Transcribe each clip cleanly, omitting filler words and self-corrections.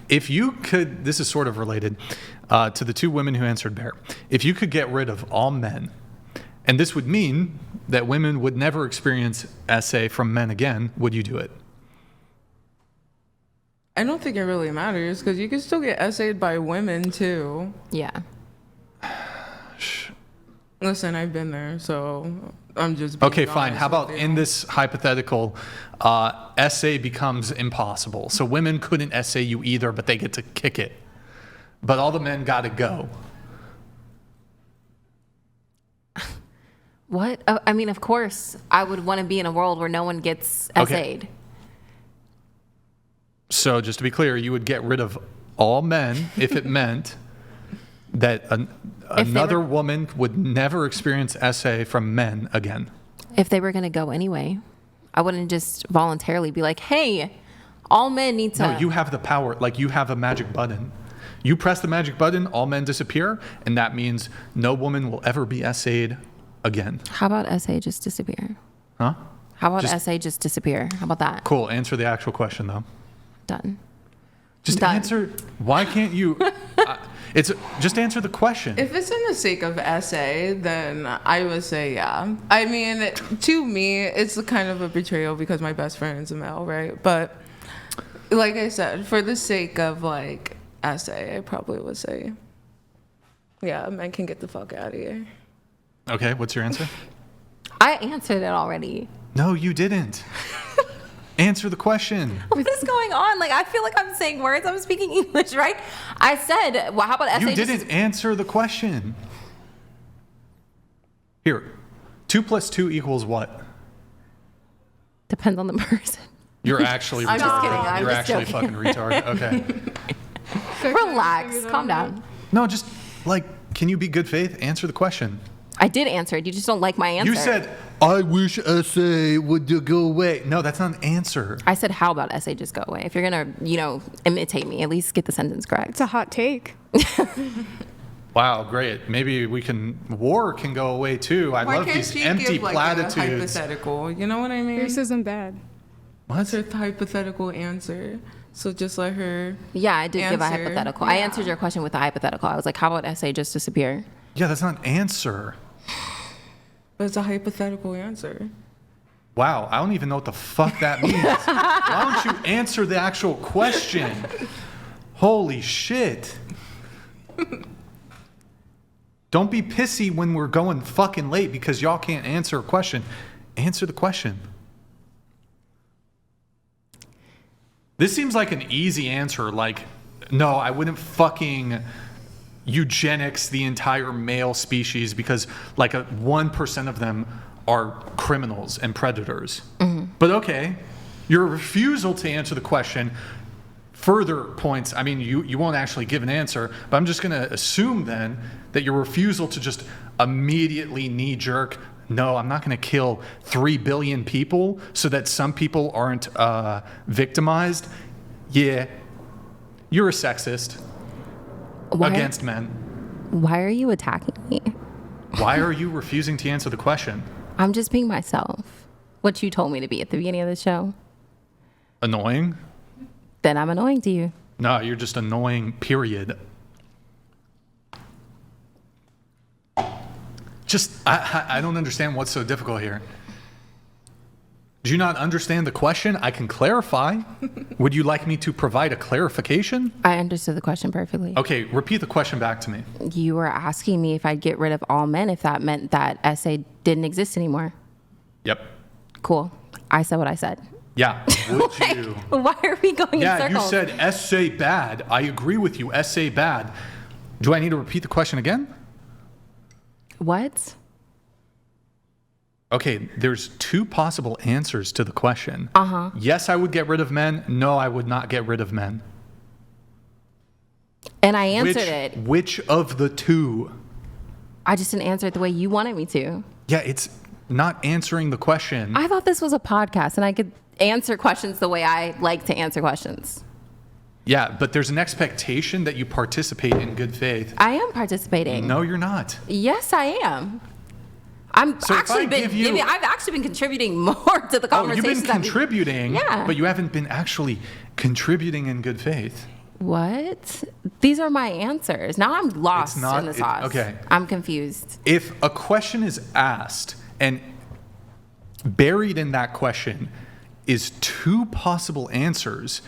If you could, this is sort of related to the two women who answered Bear. If you could get rid of all men, and this would mean that women would never experience SA from men again, would you do it? I don't think it really matters because you can still get essayed by women too. Yeah. Listen, I've been there, so I'm just okay, fine. How about in this hypothetical, essay becomes impossible. So women couldn't essay you either, but they get to kick it. But all the men got to go. What? I mean, of course, I would want to be in a world where no one gets essayed. Okay. So just to be clear, you would get rid of all men if it meant that another woman would never experience essay from men again. If they were going to go anyway, I wouldn't just voluntarily be like, hey, all men need to. No, you have the power. Like, you have a magic button. You press the magic button, all men disappear, and that means no woman will ever be essayed again. How about essay just disappear? Huh? How about essay just disappear? How about that? Cool. Answer the actual question, though. Done. Just Done. answer. Why can't you? Just answer the question. If it's in the sake of essay, then I would say yeah. I mean, to me, it's kind of a betrayal because my best friend is a male, right? But like I said, for the sake of like essay, I probably would say, yeah, men can get the fuck out of here. Okay, what's your answer? I answered it already. No, you didn't. Answer the question. What is going on? Like, I feel like I'm saying words. I'm speaking English, right? I said, well, how about essay? You didn't answer the question. Here, 2 + 2 = what? Depends on the person. You're actually retarded. I'm just kidding. I'm You're just actually joking. fucking retarded. Okay. Relax. Calm down. No, just like, can you be good faith? Answer the question. I did answer it. You just don't like my answer. You said, I wish essay would go away. No, that's not an answer. I said, how about essay just go away? If you're going to, imitate me, at least get the sentence correct. It's a hot take. Wow, great. Maybe war can go away too. I love these empty platitudes. A hypothetical, you know what I mean? Yours isn't bad. What's It's a hypothetical answer. So just let her. Yeah, I did give a answer. hypothetical. Yeah. I answered your question with a hypothetical. I was like, how about essay just disappear? Yeah, that's not an answer. But it's a hypothetical answer. Wow, I don't even know what the fuck that means. Why don't you answer the actual question? Holy shit. Don't be pissy when we're going fucking late because y'all can't answer a question. Answer the question. This seems like an easy answer. Like, no, I wouldn't fucking eugenics the entire male species because like 1% of them are criminals and predators. Mm-hmm. But okay, your refusal to answer the question further points, I mean, you won't actually give an answer, but I'm just going to assume then that your refusal to just immediately knee-jerk, no, I'm not going to kill 3 billion people so that some people aren't victimized. Yeah, you're a sexist. Against men. Why are you attacking me? Why are you refusing to answer the question? I'm just being myself. What you told me to be at the beginning of the show. Annoying? Then I'm annoying to you. No, you're just annoying, period. Just, I don't understand what's so difficult here. Do you not understand the question? I can clarify. Would you like me to provide a clarification? I understood the question perfectly. Okay, repeat the question back to me. You were asking me if I'd get rid of all men if that meant that essay didn't exist anymore. Yep. Cool. I said what I said. Yeah. Would you? Why are we going in circles? You said essay bad. I agree with you. Essay bad. Do I need to repeat the question again? What? Okay, there's 2 possible answers to the question. Uh-huh. Yes, I would get rid of men. No, I would not get rid of men. And I answered it. Which of the 2? I just didn't answer it the way you wanted me to. Yeah, it's not answering the question. I thought this was a podcast and I could answer questions the way I like to answer questions. Yeah, but there's an expectation that you participate in good faith. I am participating. No, you're not. Yes, I am. I've actually been contributing more to the conversation. Oh, you've been contributing, yeah. But you haven't been actually contributing in good faith. What? These are my answers. Now I'm lost not- in the sauce. okay. I'm confused. If a question is asked and buried in that question is two possible answers,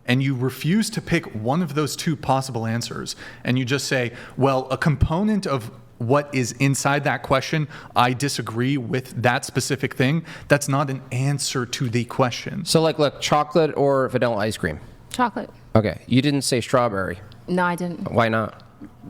and you refuse to pick one of those two possible answers, and you just say, well, a component of what is inside that question, I disagree with that specific thing, that's not an answer to the question. So, like, look, chocolate or vanilla ice cream? Chocolate. Okay, you didn't say strawberry. No, I didn't. Why not?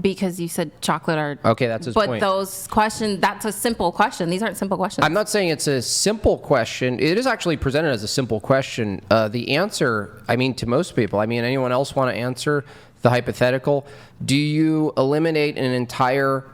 Because you said chocolate or. Okay, that's his but point. those questions, that's a simple question. These aren't simple questions. I'm not saying it's a simple question. It is actually presented as a simple question. The answer, I mean, to most people, I mean, anyone else want to answer the hypothetical? Do you eliminate an entire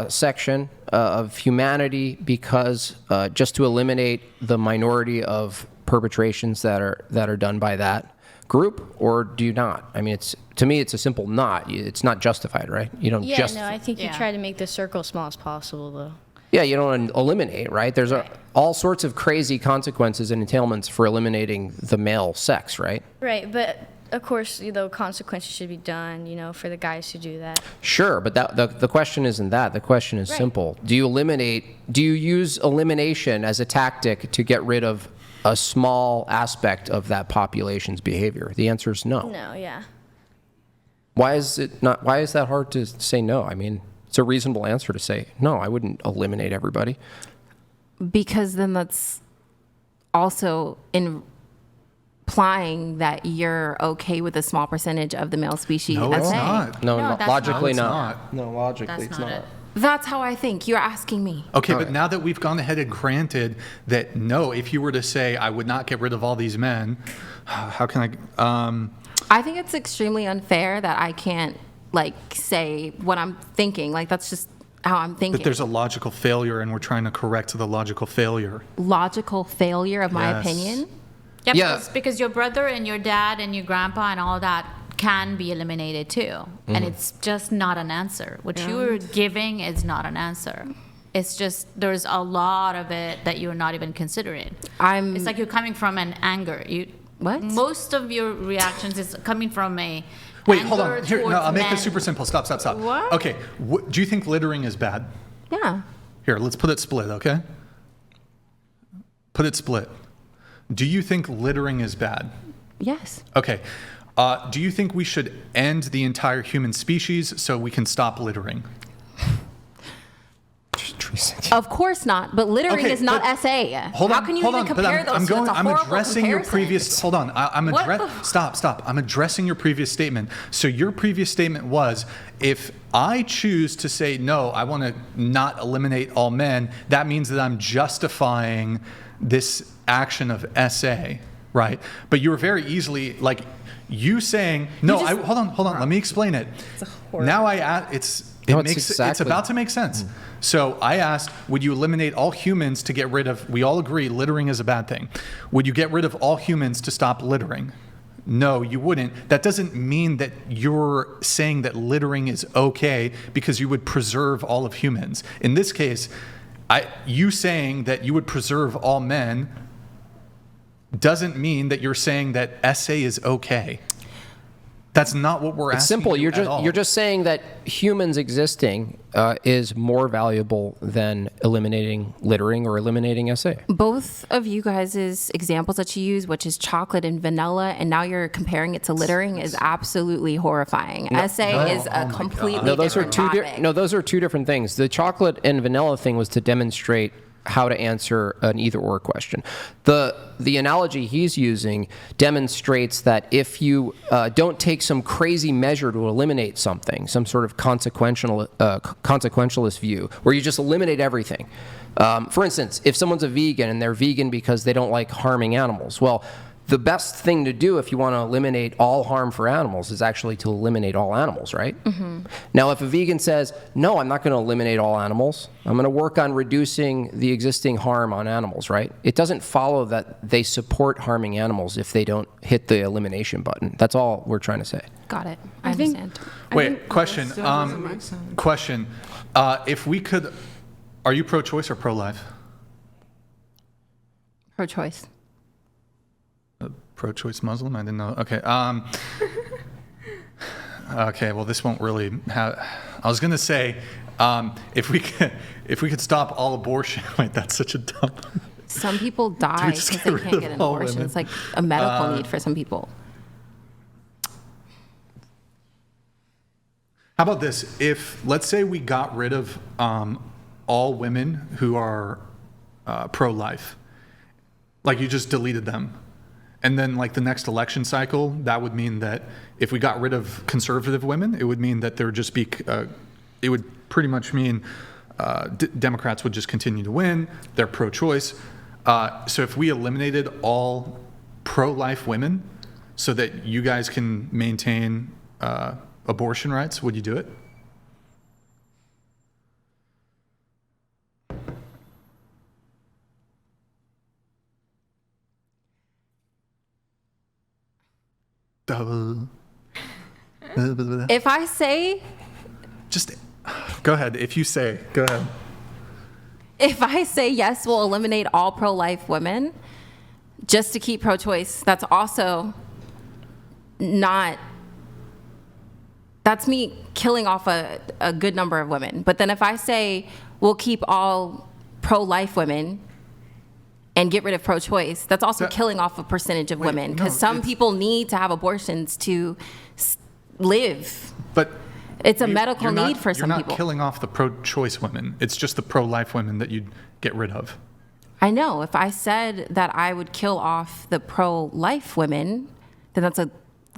section of humanity because just to eliminate the minority of perpetrations that are done by that group, or do you not? I mean, to me, it's a simple not. It's not justified, right? You don't Yeah, just. no, I think you Yeah. try to make the circle small as possible, though. Yeah, you don't eliminate, right? There's all sorts of crazy consequences and entailments for eliminating the male sex, right? Right, but of course, consequences should be done, for the guys who do that. Sure, but the question isn't that. The question is Right. simple. Do you use elimination as a tactic to get rid of a small aspect of that population's behavior? The answer is no. No, yeah. Why is that hard to say no? I mean, it's a reasonable answer to say, no, I wouldn't eliminate everybody. Because then that's also implying that you're okay with a small percentage of the male species. No, That's it's it. not. No, No, that's logically not. not. It's not. No, logically That's it's not not. it. That's how I think. You're asking me. Okay, All but right. now that we've gone ahead and granted that no, if you were to say I would not get rid of all these men, how can I? I think it's extremely unfair that I can't say what I'm thinking. Like that's just how I'm thinking. That there's a logical failure, and we're trying to correct the logical failure. logical failure of my Yes. opinion. Yeah, Yeah. because your brother and your dad and your grandpa and all that can be eliminated too. And it's just not an answer. What you are giving is not an answer. It's just there's a lot of it that you're not even considering. It's like you're coming from an anger. What? Most of your reactions is coming from a Wait, hold anger on. Here, no, towards I'll make this men. super simple. Stop. What? Okay, do you think littering is bad? Yeah. Here, let's put it split, okay? Put it split. Do you think littering is bad? Yes. Okay. Do you think we should end the entire human species so we can stop littering? Of course not. But littering Okay, is not but- SA. Hold How on, can you hold even on, compare but those? two? It's a I'm horrible addressing your comparison. previous. Hold on, What? Stop. I'm addressing your previous statement. So your previous statement was, if I choose to say no, I want to not eliminate all men. That means that I'm justifying this action of SA, right? But you were very easily you saying no. Hold on. Let me explain it. Now it's about to make sense. So I asked, would you eliminate all humans to get rid of, we all agree littering is a bad thing. Would you get rid of all humans to stop littering? No, you wouldn't. That doesn't mean that you're saying that littering is okay because you would preserve all of humans. In this case, you saying that you would preserve all men doesn't mean that you're saying that SA is okay. That's not what we're It's asking. simple. you at all. You're just saying that humans existing is more valuable than eliminating littering or eliminating SA. Both of you guys' examples that you use, which is chocolate and vanilla, and now you're comparing it to littering, is absolutely horrifying. SA is a completely No, those are different two. topic. No, those are two different things. The chocolate and vanilla thing was to demonstrate how to answer an either-or question. The analogy he's using demonstrates that if you don't take some crazy measure to eliminate something, some sort of consequentialist view, where you just eliminate everything. For instance, if someone's a vegan and they're vegan because they don't like harming animals, well, the best thing to do if you want to eliminate all harm for animals is actually to eliminate all animals, right? Mm-hmm. Now, if a vegan says, no, I'm not going to eliminate all animals, I'm going to work on reducing the existing harm on animals, right? It doesn't follow that they support harming animals if they don't hit the elimination button. That's all we're trying to say. Got it. I think- understand. Wait, question. Still doesn't make sense. Question. If we could, are you pro-choice or pro-life? Pro-choice. Pro-choice Muslim? I didn't know. Okay. Okay, well, this won't really have. I was gonna say, if we could stop all abortion. Wait, that's such a dumb. Some people die just because get they rid can't of get an all abortion. women? It's like a medical need for some people. How about this? If, let's say we got rid of all women who are pro-life, like you just deleted them, and then like the next election cycle, that would mean that if we got rid of conservative women, it would mean that there would just be, it would pretty much mean Democrats would just continue to win. They're pro-choice. So if we eliminated all pro-life women so that you guys can maintain abortion rights, would you do it? If I say Just go ahead. If you say, go ahead. If I say yes, we'll eliminate all pro-life women just to keep pro-choice, that's also not, that's me killing off a good number of women. But then if I say we'll keep all pro-life women and get rid of pro-choice, that's also killing off a percentage of women, because some people need to have abortions to live. But It's a medical need for some people. You're people. not killing off the pro-choice women. It's just the pro-life women that you'd get rid of. I know. If I said that I would kill off the pro-life women, then that's a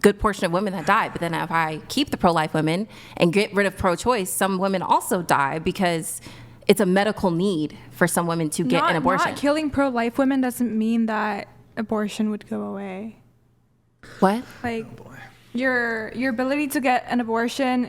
good portion of women that die. But then if I keep the pro-life women and get rid of pro-choice, some women also die because it's a medical need for some women to get an abortion. Not killing pro-life women doesn't mean that abortion would go away. What? Like, your ability to get an abortion